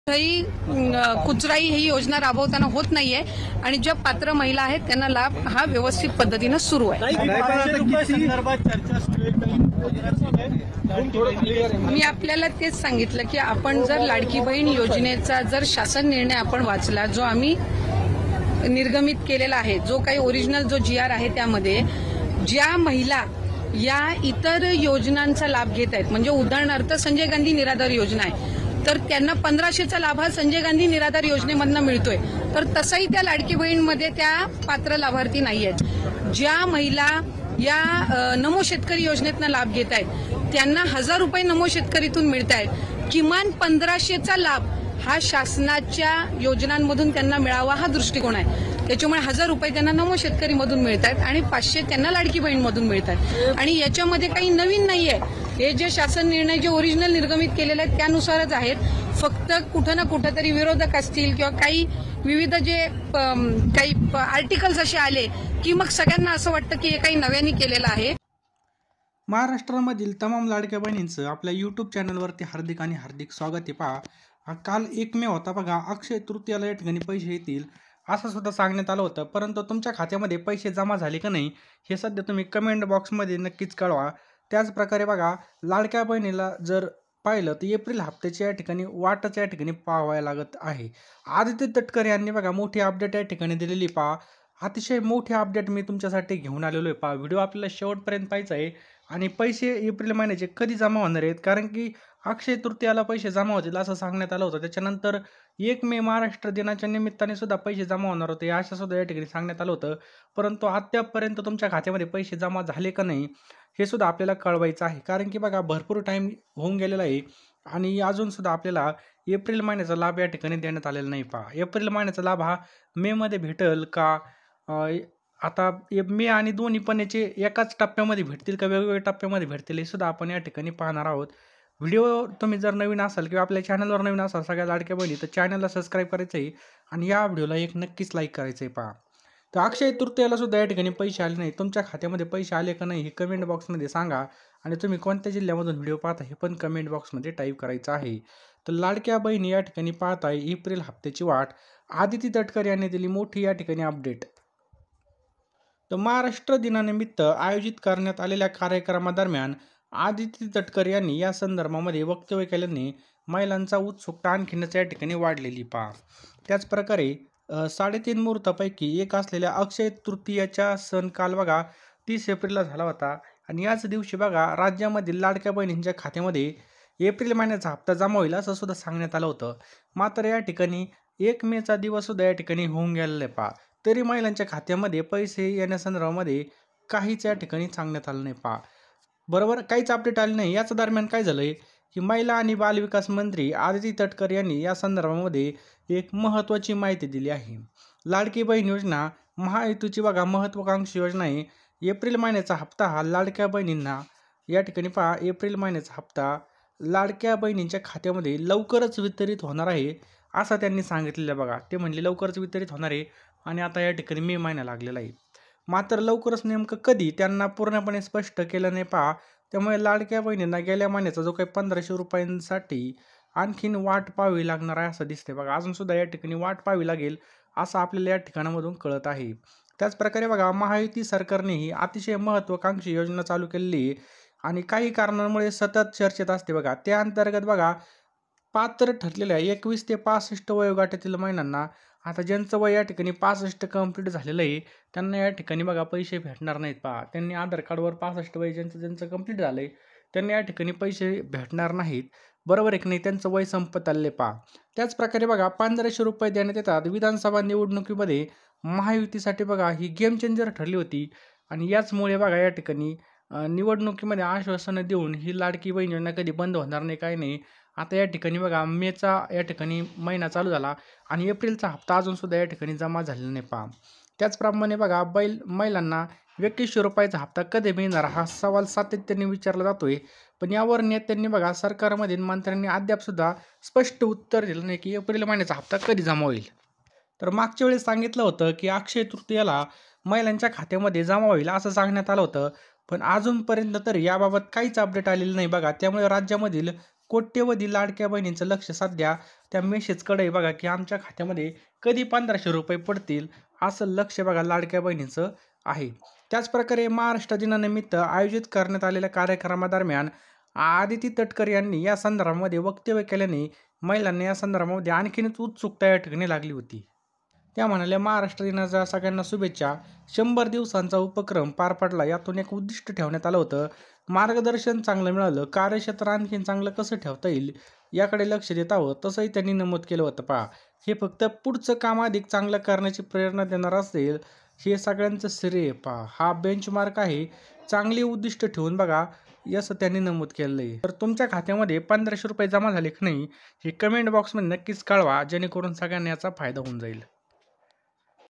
कुचराई ही योजना राबवताना होत नाहीये आणि ज्या पात्र महिला आहेत त्यांना लाभ हा व्यवस्थित पद्धतीने सुरू आहे। मी आपल्याला तेच सांगितलं की आपण जर लाडकी बहीण योजनेचा जर शासन निर्णय आपण वाचला, जो आम्ही निर्गमित केलेला आहे, जो काही ओरिजिनल जो GR आहे, त्यामध्ये ज्या महिला या इतर योजनांचा लाभ घेत आहेत, म्हणजे उदाहरणार्थ संजय गांधी निराधार योजना आहे, तर त्यांना 1500चा लाभ हा संजय गांधी निराधार योजनेमधून मिळतोय, तर तसंही त्या लाडकी बहीणमध्ये त्या पात्र लाभार्थी नाही आहेत। ज्या महिला या नमो शेतकरी योजनेतून लाभ घेत आहेत त्यांना 1000 रुपये नमो शेतकरीतून मिळत आहेत। किमान 1500चा लाभ हा शासनाच्या योजनांमधून त्यांना मिळावा हा दृष्टिकोन आहे। त्याच्यामुळे 1000 रुपये त्यांना नमो शेतकरीमधून मिळत आहेत आणि 500 त्यांना लाडकी बहीणमधून मिळत आहेत आणि याच्यामध्ये काही नवीन नाहीये। हे जे शासन निर्णय जे ओरिजिनल निर्गमित केलेले आहेत त्यानुसारच आहेत। फक्त कुठं ना कुठं तरी विरोधक असतील किंवा काही विविध जे काही आर्टिकल्स असे आले की मग सगळ्यांना असं वाटतं की हे काही नव्याने केलेलं आहे। महाराष्ट्रामधील तमाम लाडक्या बहिणींचं आपल्या यूट्यूब चॅनलवरती हार्दिक आणि हार्दिक स्वागत आहे। पहा, काल 1 मे होता बघा, अक्षय तृतीयाला या ठिकाणी पैसे येतील असं सुद्धा सांगण्यात आलं होतं, परंतु तुमच्या खात्यामध्ये पैसे जमा झाले का नाही हे सध्या तुम्ही कमेंट बॉक्समध्ये नक्कीच कळवा। त्याचप्रकारे बघा, लाडक्या बहिणीला जर पाहिलं तर एप्रिल हप्त्याची या ठिकाणी वाटच या ठिकाणी पाहावं लागत आहे। आदित्य तटकरे यांनी बघा मोठी अपडेट या ठिकाणी दिलेली। पहा, अतिशय मोठी अपडेट मी तुमच्यासाठी घेऊन आलेलो आहे। पहा, व्हिडिओ आपल्याला शेवटपर्यंत पाहायचा आहे आणि पैसे एप्रिल महिन्याचे कधी जमा होणार आहेत, कारण की अक्षय तृतीयाला पैसे जमा होतील असं सांगण्यात आलं होतं। त्याच्यानंतर 1 मे महाराष्ट्र दिनाच्या निमित्ताने सुद्धा पैसे जमा होणार होते असं सुद्धा या ठिकाणी सांगण्यात आलं होतं, परंतु अद्यापपर्यंत तुमच्या खात्यामध्ये पैसे जमा झाले का नाही हे सुद्धा आपल्याला कळवायचं आहे, कारण की बघा भरपूर टाईम होऊन गेलेला आहे आणि अजून सुद्धा आपल्याला एप्रिल महिन्याचा लाभ या ठिकाणी देण्यात आलेला नाही। पहा, एप्रिल महिन्याचा लाभ हा मेमध्ये भेटेल का, आता मे आणि दोन्ही पण याचे एकाच टप्प्यामध्ये भेटतील का वेगवेगळ्या टप्प्यामध्ये भेटतील हे सुद्धा आपण या ठिकाणी पाहणार आहोत। व्हिडिओ तुम्ही जर नवीन असाल किंवा आपल्या चॅनलवर नवीन असाल सगळ्या लाडक्या बहिणी, तर चॅनलला सबस्क्राईब करायचं आहे आणि या व्हिडिओला एक नक्कीच लाईक करायचं आहे। पहा, तर अक्षय तृतीयाला सुद्धा या ठिकाणी पैसे आले नाही, तुमच्या खात्यामध्ये पैसे आले का नाही हे कमेंट बॉक्समध्ये सांगा आणि तुम्ही कोणत्या जिल्ह्यामधून व्हिडिओ पाहता हे पण कमेंट बॉक्समध्ये टाईप करायचं आहे। तर लाडक्या बहिणी या ठिकाणी पाहताय एप्रिल हप्त्याची वाट, आदित्य तटकरे यांनी दिली मोठी या ठिकाणी अपडेट। तर महाराष्ट्र दिनानिमित्त आयोजित करण्यात आलेल्या कार्यक्रमादरम्यान आदित्य तटकरे यांनी या संदर्भामध्ये वक्तव्य केल्याने महिलांचा उत्सुकता आणखीनच या ठिकाणी वाढलेली। पहा, त्याचप्रकारे 3.5 मुहूर्तापैकी एक असलेल्या अक्षय तृतीयाचा सण काल बघा 30 एप्रिलला झाला होता आणि याच दिवशी बघा राज्यामधील लाडक्या बहिणींच्या खात्यामध्ये एप्रिल महिन्याचा हप्ता जमा होईल असं सुद्धा सांगण्यात आलं होतं। मात्र या ठिकाणी 1 मेचा दिवस सुद्धा या ठिकाणी होऊन गेलेला आहे। पहा, तरी महिलांच्या खात्यामध्ये पैसे येण्यासंदर्भामध्ये काहीच या ठिकाणी सांगण्यात आलं नाही। पहा, बरोबर काहीच अपडेट आले नाही। याच दरम्यान काय झालंय की महिला आणि बालविकास मंत्री आदिती तटकरे यांनी या संदर्भामध्ये एक महत्त्वाची माहिती दिली आहे। लाडकी बहीण योजना महायुतीची बघा महत्त्वाकांक्षी योजना आहे। एप्रिल महिन्याचा हप्ता हा लाडक्या बहिणींना या ठिकाणी पहा, एप्रिल महिन्याचा हप्ता लाडक्या बहिणींच्या खात्यामध्ये लवकरच वितरित होणार आहे असं त्यांनी सांगितलेलं आहे। बघा, ते म्हणले लवकरच वितरित होणार आहे आणि आता या ठिकाणी मे महिना लागलेला आहे, मात्र लवकरच नेमकं कधी त्यांना पूर्णपणे स्पष्ट केलं नाही। पहा, त्यामुळे लाडक्या बहिणींना गेल्या महिन्याचा जो काही 1500 रुपयांसाठी आणखीन वाट पाहावी लागणार आहे असं दिसते। बघा, अजून सुद्धा या ठिकाणी वाट पाहावी लागेल असं आपल्याला या ठिकाणामधून कळत आहे। त्याचप्रकारे बघा, महायुती सरकारनेही अतिशय महत्त्वाकांक्षी योजना चालू केलेली आहे आणि काही कारणांमुळे सतत चर्चेत असते। बघा, त्या अंतर्गत बघा पात्र ठरलेल्या 21 ते 65 वयोगटातील महिलांना आता ज्यांचं वय या ठिकाणी 65 कंप्लीट झालेलं आहे त्यांना या ठिकाणी बघा पैसे भेटणार नाहीत। पहा, त्यांनी आधार कार्डवर 65 वय ज्यांचं कंप्लीट झालं आहे त्यांना या ठिकाणी पैसे भेटणार नाहीत, बरोबर आहे की नाही, त्यांचं वय संपत आले। पहा, त्याचप्रकारे बघा 1500 रुपये देण्यात येतात। विधानसभा निवडणुकीमध्ये महायुतीसाठी बघा ही गेम चेंजर ठरली होती आणि याचमुळे बघा या ठिकाणी निवडणुकीमध्ये आश्वासनं देऊन ही लाडकी बहीण योजना कधी बंद होणार नाही काही नाही। आता या ठिकाणी बघा मेचा या ठिकाणी महिना चालू झाला आणि एप्रिलचा हप्ता अजून सुद्धा या ठिकाणी जमा झालेला नाही। पहा, त्याचप्रमाणे बघा महिलांना 2100 रुपयाचा हप्ता कधी मिळणार हा सवाल सातत्याने विचारला जातोय, पण यावर नेत्यांनी बघा सरकारमधील मंत्र्यांनी अद्याप सुद्धा स्पष्ट उत्तर दिलं नाही की एप्रिल महिन्याचा हप्ता कधी जमा होईल। तर मागच्या वेळेस सांगितलं होतं की अक्षय तृतीयाला महिलांच्या खात्यामध्ये जमा होईल असं सांगण्यात आलं होतं, पण अजूनपर्यंत तरी याबाबत काहीच अपडेट आलेलं नाही। बघा, त्यामुळे राज्यामधील कोट्यवधी लाडक्या बहिणींचं लक्ष सध्या त्या मेसेजकडे आहे बघा, की आमच्या खात्यामध्ये कधी 1500 रुपये पडतील, असं लक्ष बघा लाडक्या बहिणींचं आहे. त्याचप्रकारे महाराष्ट्र दिनानिमित्त आयोजित करण्यात आलेल्या कार्यक्रमादरम्यान आदिती तटकरे यांनी या संदर्भामध्ये वक्तव्य केल्याने महिलांना या संदर्भामध्ये आणखीनच उत्सुकता या ठिकाणी लागली होती. त्या म्हणाल्या, महाराष्ट्र दिनाच्या सगळ्यांना शुभेच्छा. 100 दिवसांचा उपक्रम पार पडला. यातून एक उद्दिष्ट ठेवण्यात आलं होतं. मार्गदर्शन चांगलं मिळालं. कार्यक्षेत्र आणखीन चांगलं कसं ठेवता येईल याकडे लक्ष देत आहोत, तसंही त्यांनी नमूद केलं होतं. पहा, हे फक्त पुढचं काम अधिक चांगलं करण्याची प्रेरणा देणार असेल, हे सगळ्यांचं श्रेय. पहा, हा बेंचमार्क आहे. चांगली उद्दिष्ट ठेवून बघा, असं त्यांनी नमूद केलं आहे. तर तुमच्या खात्यामध्ये 1500 रुपये जमा झाले की नाही हे कमेंट बॉक्समध्ये नक्कीच कळवा, जेणेकरून सगळ्यांना याचा फायदा होऊन जाईल.